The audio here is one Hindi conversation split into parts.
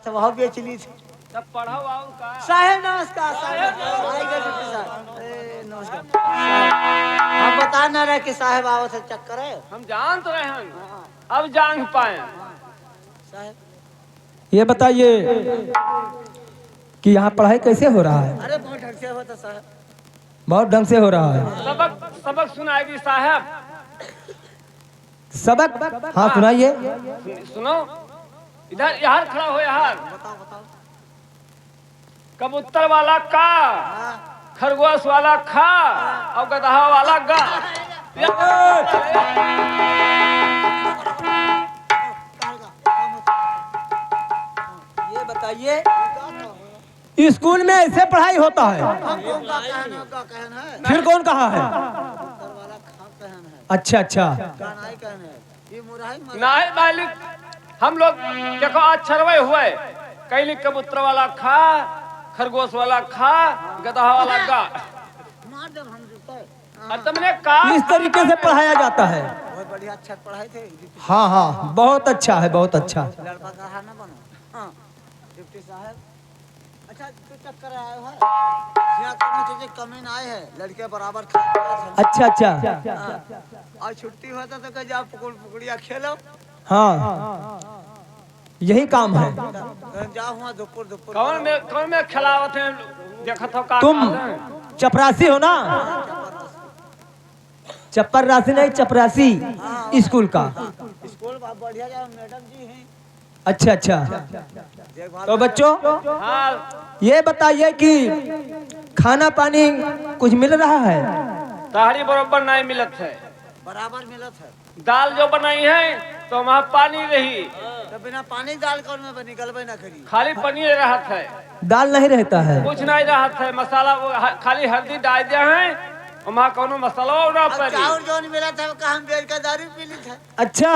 वह बेच ली थी। तब पढ़ो आओ का साहेब नमस्कार। साहेब नमस्कार। हम बता ना रहे कि साहेब आओ से चक्कर है। हम जान तो रहे हैं, अब जान पाए। साहेब ये बताइए कि यहाँ पढ़ाई कैसे हो रहा है? अरे बहुत ढंग से होता साहब, बहुत ढंग से हो रहा है। सबक सबक सुनाएगी साहब। सबक? हाँ सुनाइए। सुनो, इधर यहाँ खड़ा हो। यहाँ बताओ बताओ। कबूतर वाला का, खरगोश वाला खा और गधा वाला गा। ये बताइए स्कूल में ऐसे पढ़ाई होता है? फिर कौन कहा है? अच्छा अच्छा। नहीं मालिक, हम लोग देखो आज छरवे हुए, कहीं कबूतर वाला खा, खरगोश वाला खा, गधा वाला गा। और तुमने कहा इस तरीके से पढ़ाया जाता है। बहुत बढ़िया, अच्छा पढ़ाई थे। हाँ हाँ बहुत अच्छा है, बहुत अच्छा। लड़का कहा ना बनो। हाँ डिप्टी साहब, अच्छा तो चक्कर आए हो यहाँ करने चीजें कमी ना आए है, लड़के बराबर अच्छा अच्छा। और छुट्टी होता तो कह जाओ पुकुड़िया खेलो। हाँ यही काम है। जाओ वहाँ दुपुर दुपुर। कौन में खिलावत है? देखा तो का तुम चपरासी हो ना? चप्पर राशि नहीं, चपरासी स्कूल का। स्कूल बहुत बढ़िया जाओ, मैडम जी हैं। अच्छा अच्छा। तो बच्चों हाँ, ये बताइए कि खाना पानी कुछ मिल रहा है? तहारी बरोबर नहीं मिलत है। बराबर मिलत है। दाल जो बनाई है तो वहाँ पानी रही, तो बिना पानी दाल कौन में बनी, गलबे ना करी। खाली पनीर रहत है, दाल नहीं रहता है? कुछ नहीं रहत है। मसाला खाली हल्दी डाल दिया है, वहाँ कोनो मसाला ना पड़ी। चाउर जो नहीं मिला था वो हम बेच का दारू पी ली था। अच्छा,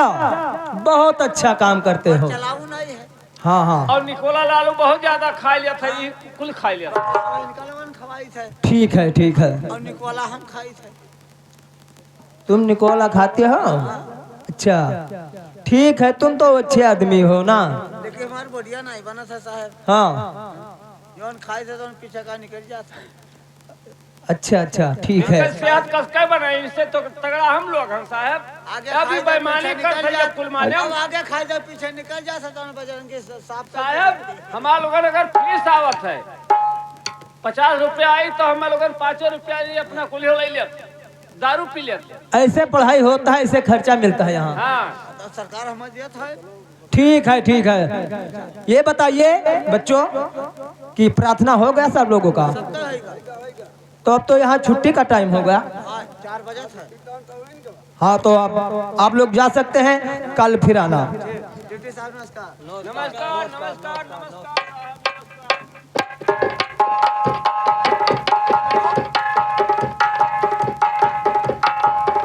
बहुत अच्छा काम करते हो। चलाऊ नहीं है। हाँ हाँ और निकोला लालू बहुत ज्यादा खा लिया था, ये कुल खा लिया था। निकोला खवाई थे ठीक है ठीक है। और निकोला हम खाई थे। तुम निकोला खाते हो? अच्छा ठीक है, तुम तो अच्छे आदमी हो ना। लेकिन हमारे बढ़िया नहीं बना था साहब। हाँ जौन खाए थे तो पीछे का निकल जाता। अच्छा अच्छा ठीक है। सेहत कसके बनाई, इससे तो तगड़ा हम लोग हैं साहब। आगे अभी बेईमानी करते जब कुल माने अब आगे खाए तो पीछे निकल जा सकता है। बजरंगी साहब साहब, हमारे लोगों अगर फीस आवत है 50 रुपया आई तो हमारे लोगों 5 रुपया अपना कुल ले लेते, दारू पी लेते। ऐसे पढ़ाई होता है, ऐसे खर्चा मिलता है यहाँ। हाँ तो सरकार हमें देता है। ठीक है ठीक है। ये बताइए बच्चों कि प्रार्थना हो गया सब लोगों का? तो अब तो यहाँ छुट्टी का टाइम हो गया। 4 बजे था। हाँ तो आप लोग जा सकते हैं, कल फिर आना। डिप्टी साहब नमस्कार। नमस्कार नमस्कार नमस्कार।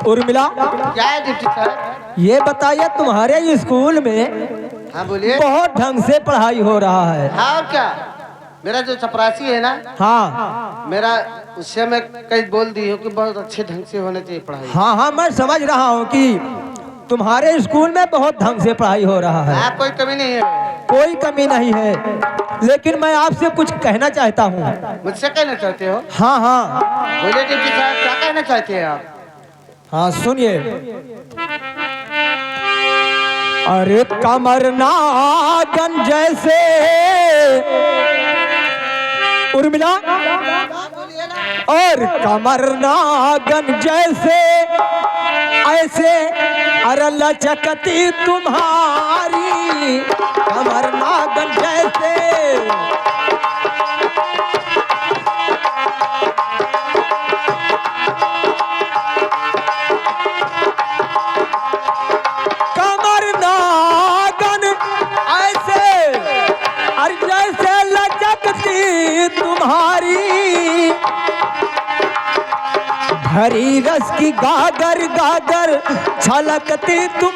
उर्मिला, क्या है डिप्टी साहब? ये बताइए तुम्हारे स्कूल में हाँ बोलिए। बहुत ढंग से पढ़ाई हो रहा है? हाँ और क्या, मेरा जो चपरासी है ना, हाँ मेरा उससे मैं कई बोल दी हूँ कि बहुत अच्छे ढंग से होने चाहिए पढ़ाई। हाँ हाँ मैं समझ रहा हूँ कि तुम्हारे स्कूल में बहुत ढंग से पढ़ाई हो रहा है। आप कोई कमी नहीं है? कोई कमी नहीं है, लेकिन मैं आपसे कुछ कहना चाहता हूँ। मुझसे कहना चाहते हो? हाँ हाँ बोलिए डिप्टी साहब, क्या कहना चाहते हैं आप? हाँ सुनिए। अरे कमर नागन जैसे, उर्मिला, और कमर नागन जैसे ऐसे अरे लचकती तुम्हारी कमर नागन जैसे। कमर नागन ऐसे अरे जैसे लचकती तुम्हारी भरी रस की गागर गागर छलकती तुम।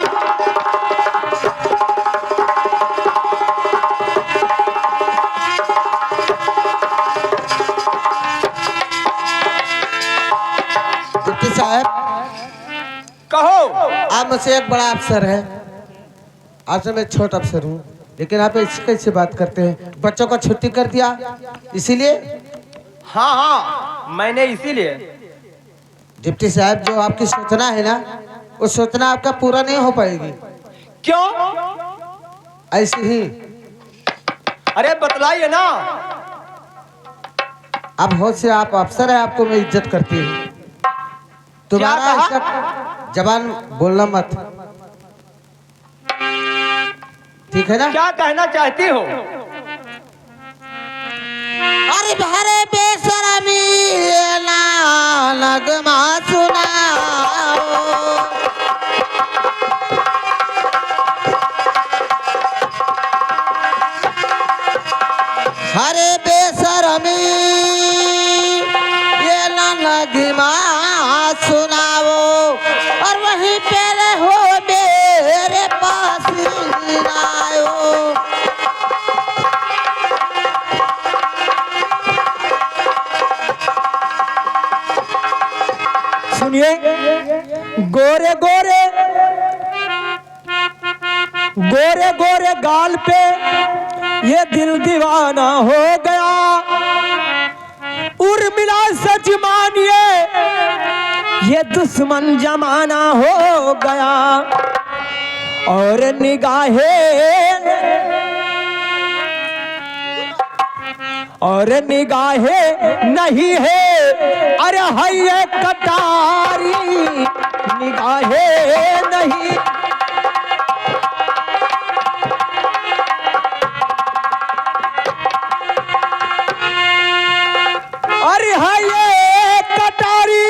डिप्टी साहब, कहो। आप मुझसे एक बड़ा अफसर है, आपसे मैं छोटा अफसर हूँ। लेकिन आप ऐसे कैसे बात करते हैं? बच्चों का छुट्टी कर दिया इसीलिए? हाँ हाँ, मैंने इसीलिए। डिप्टी साहब, जो आपकी सोचना है ना, वो सोचना आपका पूरा नहीं हो पाएगी। क्यों? ऐसे ही। अरे बतलाइए ना। अब होश से, आप अफसर है, आपको मैं इज्जत करती हूँ। तुम्हारा क्या ऐसा जबान बोलना मत, ठीक है ना? क्या कहना चाहती हो? अरे भरे बेशरमी ना नगमा सुनाओ, हरे बेशरमी ये ना नगमा सुनाओ, और वहीं पे रहो मेरे पास आयो। सुनिए, गोरे गोरे गोरे गोरे गाल पे ये दिल दीवाना हो गया। उर्मिला सच मानिए, ये दुश्मन जमाना हो गया। और निगाहें नहीं है, अरे है ये कटारी, निगाहें नहीं। अरे है ये कटारी,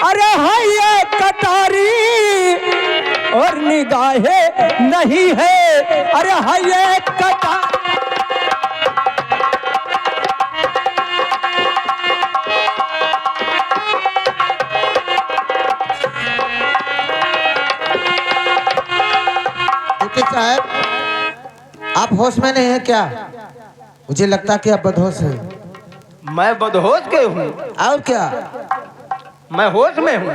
अरे है ये कटारी, और निगाहें नहीं है, अरे है ये कटारी। साहब, आप होश में नहीं है क्या? मुझे लगता कि आप बदहोश हैं। मैं बदहोश क्यों हूँ? और क्या? मैं होश में हूँ।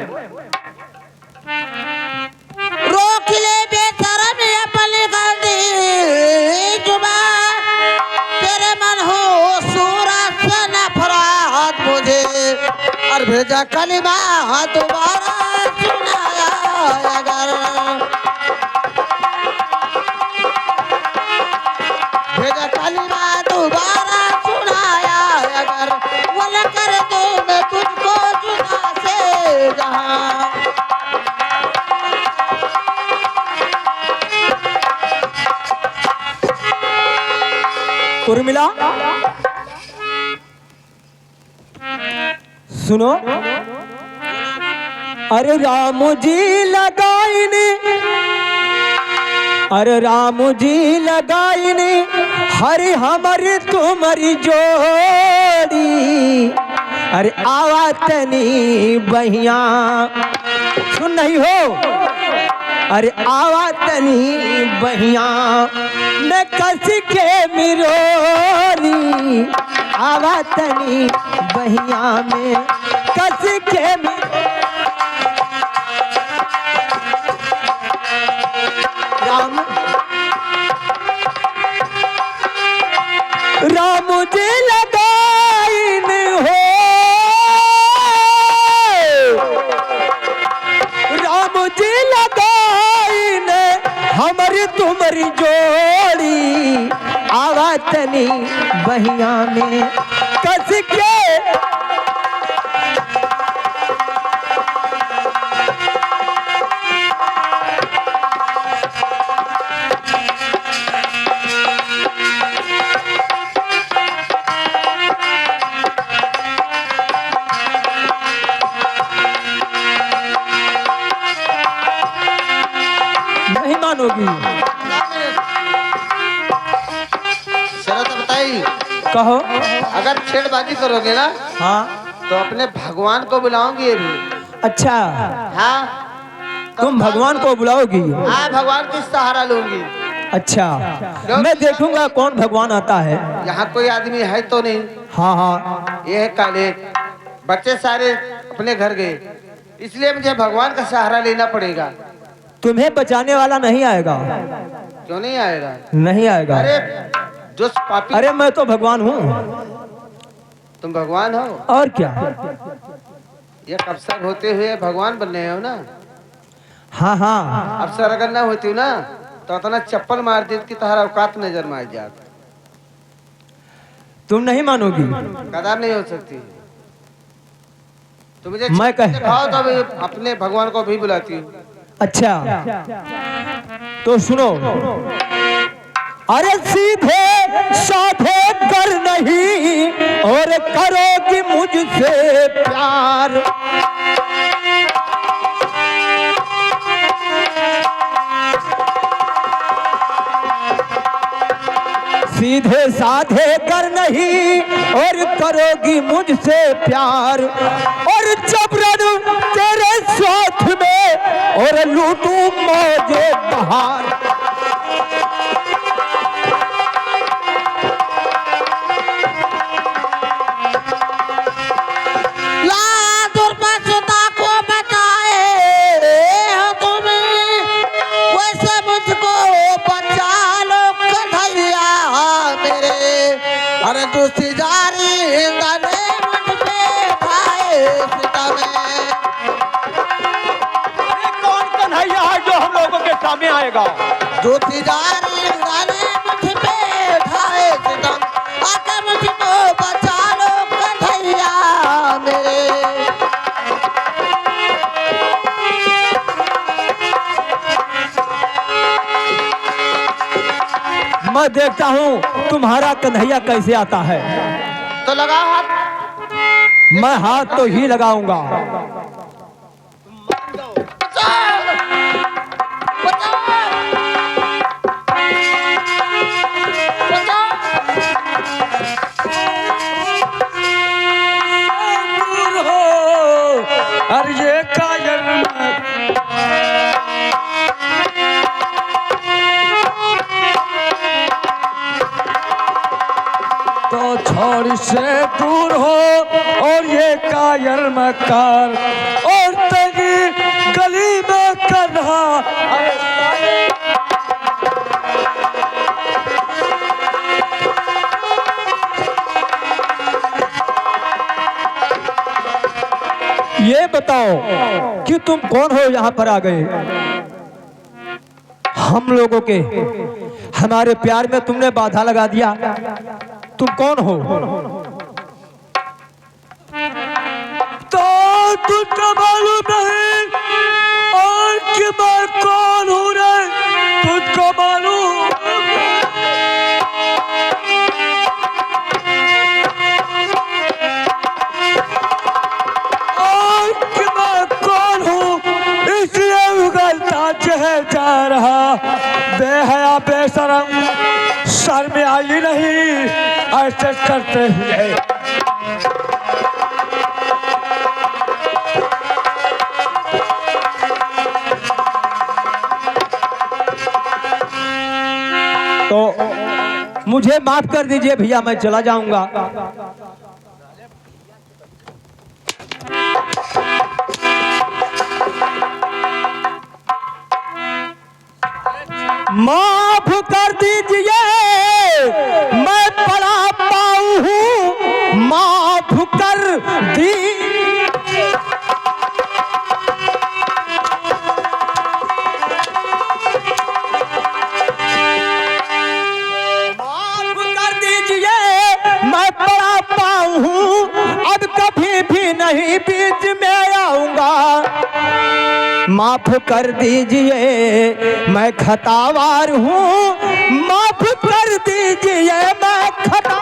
रोक ले बेशरम अपनी गंदी जुबान, तेरे मन हो सूरत से नफरत मुझे, और भेजा कलिमा दोबारा सुनाया अगर, भेजा कलिमा दोबारा सुनाया अगर, वल कर दो मैं तुझको जुदा से जहां। उर्मिला, सुनो। अरे राम जी लगाइने, अरे राम जी लगाइने, हरि हमारी तुम्हारी जोड़ी। अरे आवातनी बहिया, सुन नहीं हो? अरे आवातनी बहिया मैं कस के मिरोनी, आवातनी बहिया में कस के राम राम जी लगाइन हो, राम जी लगाइन हमारी तुम्हारी जोड़ी। आवातनी बहिया में कस के नहीं मानोगी? शरत बताई, कहो। अगर छेड़बाजी करोगे ना, हाँ तो अपने भगवान को बुलाऊंगी ये भी। अच्छा, हाँ, तुम भगवान को बुलाओगी? हाँ, भगवान की सहारा लूंगी। अच्छा, मैं देखूंगा कौन भगवान आता है। यहाँ कोई आदमी है तो नहीं? हाँ हाँ, ये है काले, बच्चे सारे अपने घर गए, इसलिए मुझे भगवान का सहारा लेना पड़ेगा। तुम्हें बचाने वाला नहीं आएगा। क्यों नहीं आएगा? नहीं आएगा। अरे जो पापी, अरे मैं तो भगवान हूँ। तुम भगवान हो और क्या? ये अफसर होते हुए भगवान बन रहे हो ना। हाँ हाँ। अफसर अगर ना होती ना तो इतना चप्पल मार दी कि तुम्हारा औकात नजर में आ जात। तुम नहीं मानोगी। कदार नहीं हो सकती। तुम मुझे मैं कह दिखाओ तो अभी अपने भगवान को भी बुलाती हूँ। अच्छा तो सुनो। अरे सीधे साधे कर नहीं और करोगी मुझसे प्यार। सीधे साधे कर नहीं और करोगी मुझसे प्यार, और जबरन तेरे साथ में और लूटू मौजे बहार। अरे दूसरी जारी गाने मुझ पे खाए सीता में। अरे कौन कन्हैया है जो हम लोगों के सामने आएगा? दूसरी जारी गाने मुझ पे खाए सीता में। आके मुझको बचा लो कन्हैया मेरे। मैं देखता हूँ तुम्हारा कन्हैया कैसे आता है। तो लगा हाथ। मैं हाथ तो ही लगाऊंगा। अरे ये कायर तो छोड़ से दूर हो और ये कायर मकार और तेरी गली में कन्हा। ये बताओ कि तुम कौन हो? यहाँ पर आ गए हम लोगों के हमारे प्यार में तुमने बाधा लगा दिया। तुम कौन हो? तो तुझको मालूम नहीं और कि मैं कौन हूँ रे? तुझको मालूम और कि मैं कौन हूँ, इसलिए उगलता चह जा रहा बेहया बेशरम। शर्म आई नहीं ऐसे करते हुए। तो मुझे माफ कर दीजिए भैया, मैं चला जाऊंगा। माफ कर दीजिए मैं बड़ा पाऊ हूँ। माफ कर दी माफ कर दीजिए मैं बड़ा पाऊ हूँ। अब कभी भी नहीं बीच में आऊंगा। माफ कर दीजिए मैं खतावार हूँ। माफ कर दीजिए मैं खता।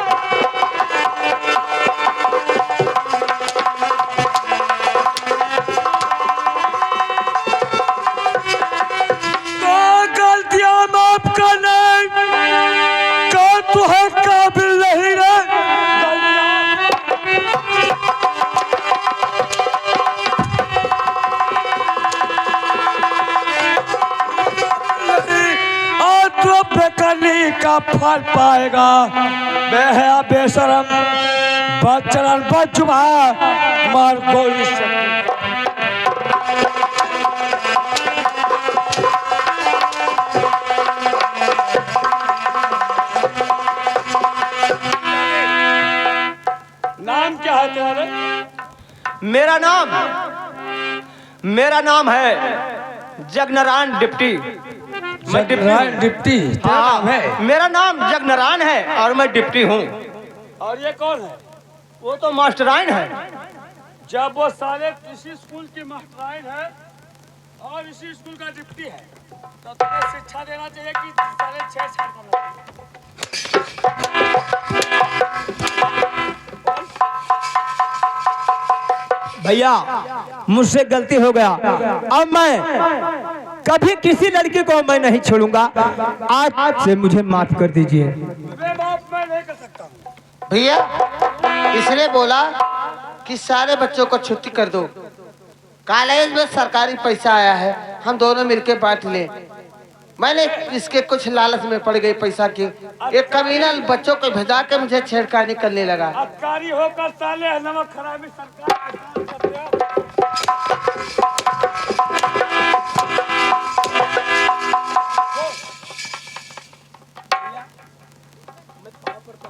तो गलतियाँ माफ करना का तुहे काबिल नहीं रहे। बेकनी का फल पाएगा। बेहया बेशरम बचरन बचुआ मार गोली से। क्या है तुम्हारे? मेरा नाम है जगनारायण डिप्टी। जगनारायण डिप्टी तेरा नाम है? मेरा नाम जगनारायण है और मैं डिप्टी हूँ। और ये कौन है? वो तो मास्टराइन है। जब वो साले इसी स्कूल की मास्टराइन है और इसी स्कूल का डिप्टी है तो तुम्हें शिक्षा देना चाहिए कि साले छेड़छाड़ करना चाहिए। भैया मुझसे गलती हो गया, अब मैं कभी किसी लड़की को मैं नहीं छोड़ूंगा। आज से मुझे माफ कर दीजिए। तुम्हें माफ मैं नहीं कर सकता हूँ। भैया इसने बोला कि सारे बच्चों को छुट्टी कर दो, कॉलेज में सरकारी पैसा आया है, हम दोनों मिलके बांट ले। मैंने इसके कुछ लालच में पड़ गई पैसा की। एक कमीना बच्चों को भेजा के मुझे छेड़खानी करने लगा। अधिकारी होकर साले नमक खराबी सरकार के काम कर रहे हो।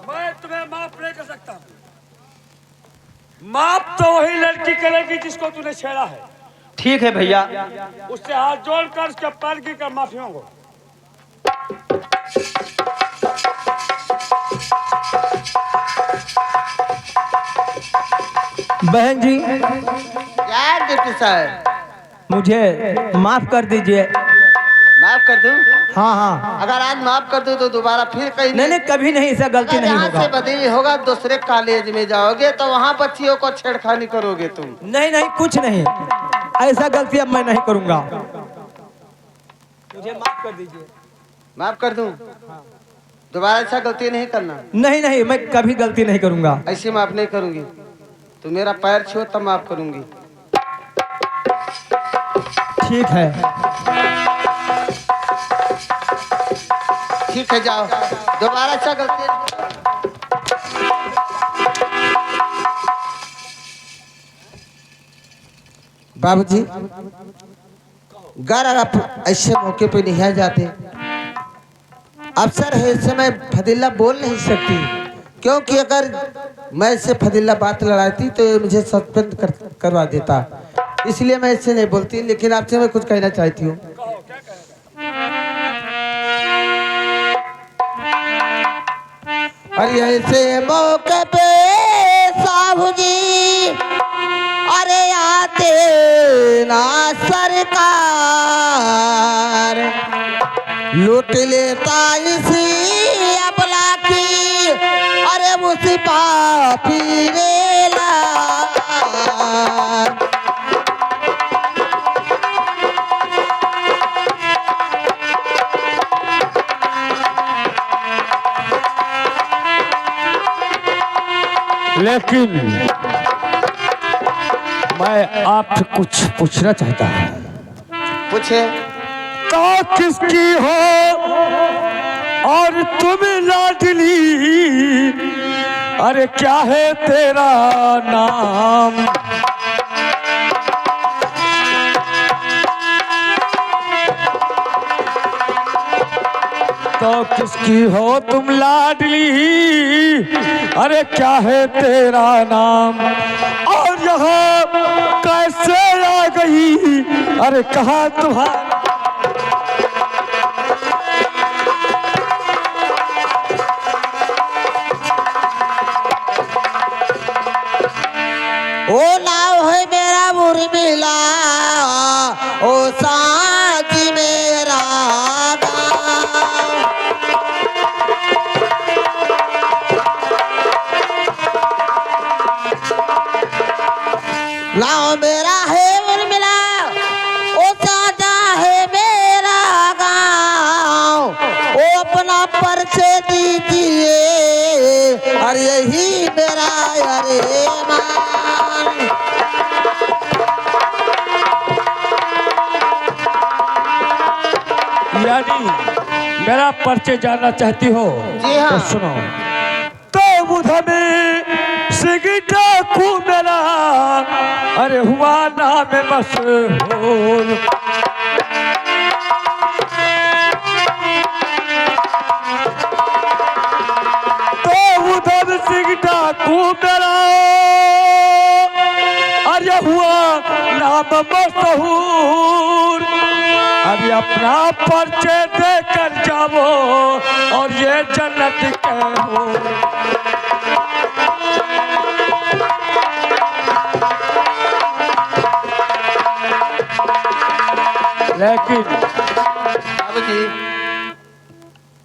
मैं तुम्हें माफ नहीं कर सकता हूँ। माफ तो वही लड़की करेगी जिसको तूने छेड़ा है। ठीक है भैया। उससे हाथ जोड़कर उसके पैर गिर कर माफी मांगो। बहन जी यार डिप्टी साहब मुझे माफ कर दीजिए। माफ कर दूं? हाँ हाँ। अगर आज माफ कर दूं तो दोबारा फिर कहीं नहीं कभी नहीं, ऐसा गलती अगर नहीं यहाँ से होगा। बदली होगा दूसरे कॉलेज में जाओगे तो वहाँ बच्चियों को छेड़खानी करोगे तुम। नहीं कुछ नहीं, ऐसा गलती अब मैं नहीं करूंगा। मुझे माफ कर दीजिए। माफ कर दूं? दोबारा ऐसा गलती नहीं करना। नहीं मैं कभी गलती नहीं करूंगा। ऐसी माफ नहीं करूंगी। तू मेरा पैर छुओ तब माफ करूंगी। ठीक है। ठीक है जाओ, दोबारा ऐसा गलती। बाबूजी अगर आप ऐसे मौके पे नहीं आ जाते, अफसर है इस समय फदिल्ला बोल नहीं सकती, क्योंकि अगर मैं इससे फदिल्ला बात लड़ाती तो ये मुझे सस्पेंड करवा देता, इसलिए मैं इससे नहीं बोलती। लेकिन आपसे मैं कुछ कहना चाहती हूँ। अरे ऐसे मौके पे साहू जी अरे आते ना सरकार लूट लेता इसी अबला की अरे उसी पापी रेला। लेकिन मैं आपसे कुछ पूछना चाहता हूँ। पूछे। तो किसकी हो और तुम लाडली, अरे क्या है तेरा नाम? तो किसकी हो तुम लाडली, अरे क्या है तेरा नाम? और यहाँ कैसे आ गई, अरे कहाँ तुम्हारा? ओ नाव है मेरा मुर्मिला, ओ साथ मेरा नाव मेरा है मुर्मिला, ओ सादा है मेरा गाँव, ओ अपना परिचय दीजिए और यही मेरा अरे मान। यानी मेरा परिचय जानना चाहती हो? जी हाँ। तो सुनो। तो उधर में डाकू मेरा अरे हुआ नाम मशहूर। तो उधर सिंह डाकू मेरा नाम मशहूर। अभी अपना परिचय देकर जाओ और ये जन्नत के हो। लेकिन बाबू जी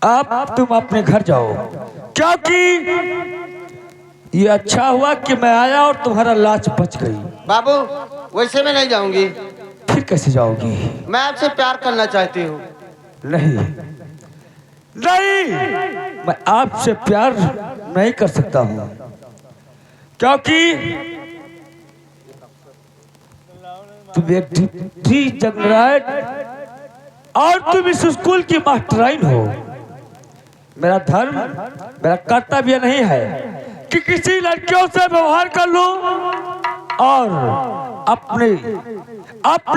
अब तुम अपने घर जाओ, क्योंकि ये अच्छा हुआ कि मैं आया और तुम्हारा लाश बच गई। बाबू वैसे मैं नहीं जाऊंगी, फिर कैसे जाओगी? मैं आपसे प्यार करना चाहती हूँ। नहीं नहीं, मैं आपसे प्यार नहीं कर सकता हूँ, क्योंकि तुम एक डिप्टी जनरल और तुम इस स्कूल की मास्टराइन हो। मेरा धर्म, मेरा कर्तव्य नहीं है कि किसी लड़कियों से व्यवहार कर लूं और अपने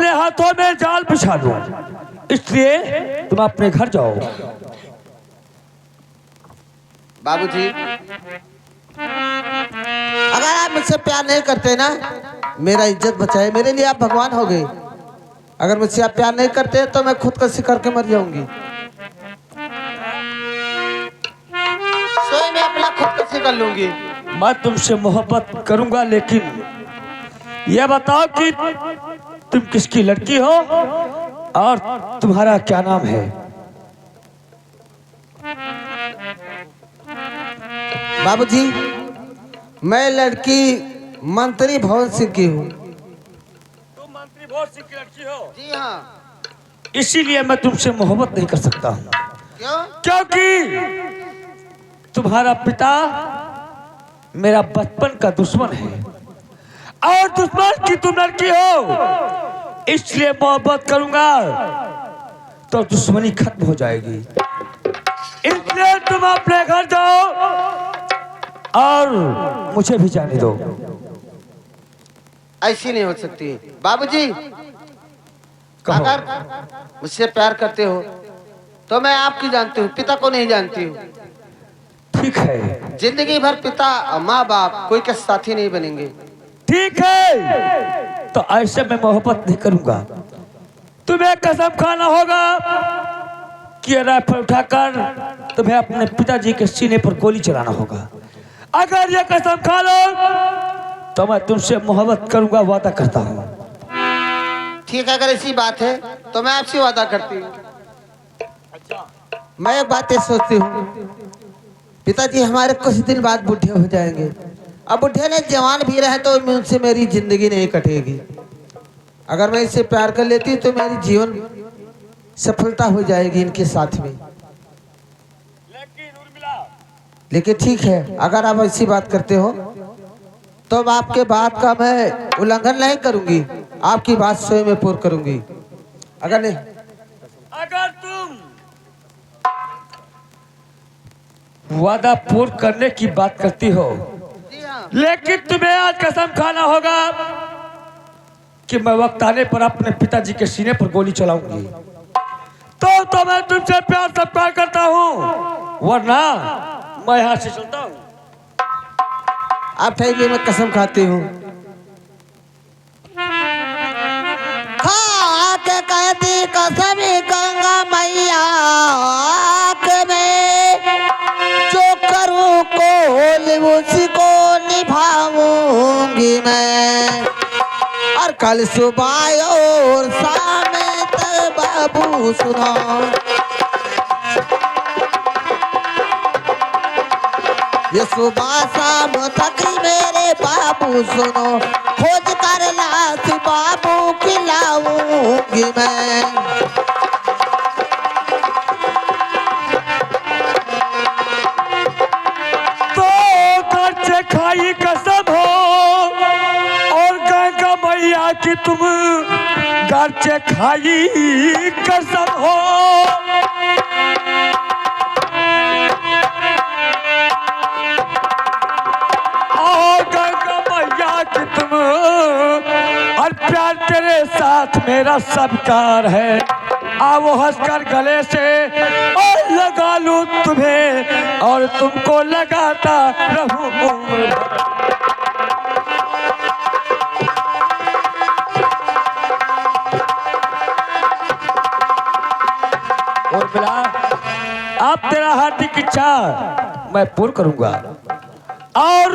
हाथों में जाल बिछा लूं। इसलिए तुम अपने घर जाओ। बाबूजी अगर आप मुझसे प्यार नहीं करते ना, मेरा इज्जत बचाए, मेरे लिए आप भगवान हो गए। अगर मुझसे आप प्यार नहीं करते तो मैं खुदकुशी करके मर जाऊंगी। स्वयं मैं अपना खुदकुशी कर लूंगी। मैं तुमसे मोहब्बत करूंगा, लेकिन यह बताओ कि तुम किसकी लड़की हो और तुम्हारा क्या नाम है? बाबूजी मैं लड़की मंत्री भवन सिंह की हूँ। तुम मंत्री भवन सिंह की लड़की हो? जी हाँ। इसीलिए मैं तुमसे मोहब्बत नहीं कर सकता हूँ। क्यों? क्योंकि तुम्हारा पिता मेरा बचपन का दुश्मन है और दुश्मन की तुम लड़की हो, इसलिए मोहब्बत करूंगा तो दुश्मनी खत्म हो जाएगी। इसलिए तुम अपने घर जाओ और मुझे भी जाने दो। ऐसी नहीं हो सकती बाबूजी। अगर मुझसे प्यार करते हो तो मैं आपकी जानती हूँ, पिता को नहीं जानती हूँ। ठीक है, जिंदगी भर पिता माँ बाप कोई के साथी नहीं बनेंगे। ठीक है, तो ऐसे में मोहब्बत नहीं करूंगा। तुम्हें कसम खाना होगा कि राइफल उठाकर तुम्हें अपने पिताजी के सीने पर गोली चलाना होगा। अगर ये कसम खा लो तो मैं तुमसे मोहब्बत करूंगा, वादा करता हूँ। ठीक है, अगर ऐसी बात है तो मैं आपसे वादा करती हूँ। मैं एक बात ये सोचती हूँ, पिताजी हमारे कुछ दिन बाद बूढ़े हो जाएंगे। अब बूढ़े ने जवान भी रहे तो उनसे मेरी जिंदगी नहीं कटेगी। अगर मैं इससे प्यार कर लेती हूँ तो मेरी जीवन सफलता हो जाएगी इनके साथ में। लेकिन ठीक है, अगर आप ऐसी बात करते हो तो अब आपके बात का मैं उल्लंघन नहीं करूंगी, आपकी बात स्वयं में पूर्ण करूंगी। अगर नहीं, अगर तुम वादा पूर्ण करने की बात करती हो, लेकिन तुम्हें आज कसम खाना होगा कि मैं वक्त आने पर अपने पिताजी के सीने पर गोली चलाऊंगी। तो मैं तुमसे प्यार सत्कार करता हूँ, वरना मैं यहाँ से चलता हूँ। आप ठहरिए, मैं कसम खाती हूँ। खा के कहती कसम गंगा मैया में जो करूँ कोल उसको निभाऊंगी मैं। और कल सुबह और शाम तक बाबू सुनो, ये सुबह शाम तक मेरे बाबू सुनो, खोज कर लाश बाबू खिलाऊंगी मैं। तो घर से खाई कसम हो और गंगा मैया की तुम घर से खाई कसम हो। और प्यार तेरे साथ मेरा सबकार है, आओ हंसकर गले से और लगा लूं तुम्हें और तुमको लगाता रहूं उम्र भर। अब तेरा हार्दिक इच्छा मैं पूर्ण करूंगा। और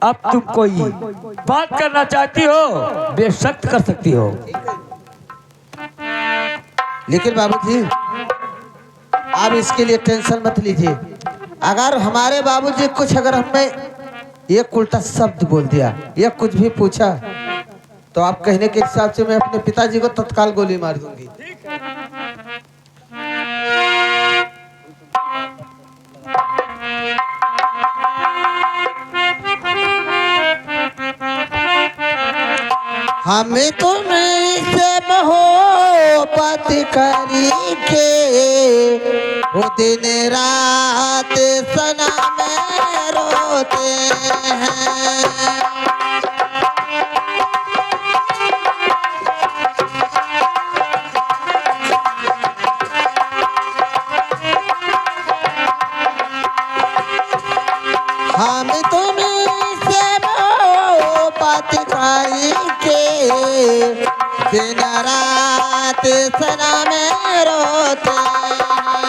अब तुम कोई बात करना चाहती हो बेशक कर सकती हो। लेकिन बाबूजी आप इसके लिए टेंशन मत लीजिए। अगर हमारे बाबूजी कुछ अगर हमें एक उल्टा शब्द बोल दिया या कुछ भी पूछा तो आप कहने के हिसाब से मैं अपने पिताजी को तत्काल गोली मार दूंगी। हमें तुम्हें से मोहब्बत करी के वो दिन रात सनम रोते हैं। हम तुम्हें से मोहब्बत करी के दिन रात सनम रोते हैं।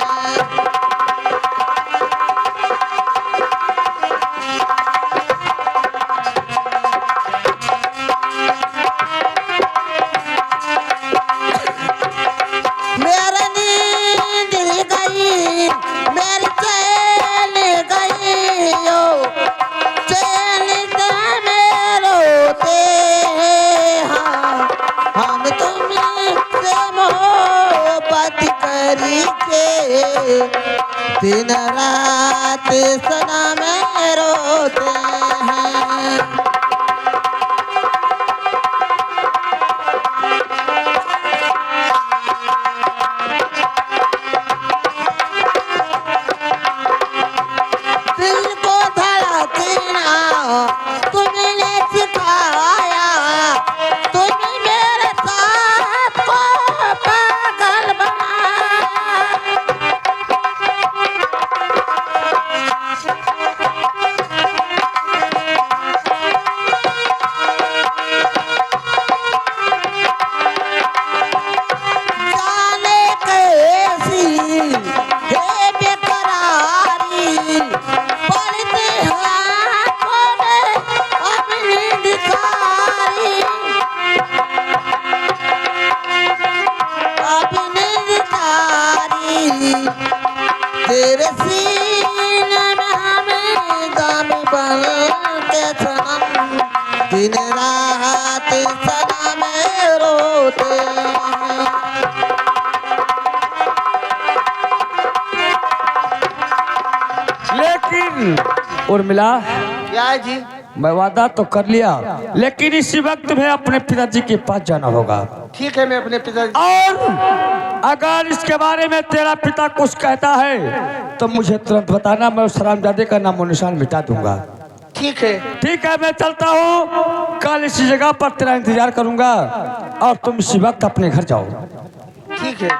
मेरा नींद गई मेरी चैन गई यो चैन से में रोते हैं। हाँ हम तुम्हें से मोहब्बत करी के दिन रात सनम रोते हैं। दिल को धड़कना तुमने सिखाया तुम मेरे साथ को पागल बनाया। जाने कैसी है बेकरारी पड़ती है आँखों में अपनी दिखारी अपनी दिखारी तेरे सीने में हमें दम बन के सनम दिन रात सनम रोते हैं। लेकिन उर्मिला क्या है जी? मैं वादा तो कर लिया लेकिन इसी वक्त तुम्हें अपने पिताजी के पास जाना होगा। ठीक है मैं अपने पिताजी और अगर इसके बारे में तेरा पिता कुछ कहता है तो मुझे तुरंत बताना, मैं उस हरामजादे का नामो निशान मिटा दूंगा। ठीक है। ठीक है मैं चलता हूँ, कल इसी जगह पर तेरा इंतजार करूंगा और तुम इसी वक्त अपने घर जाओ। ठीक है।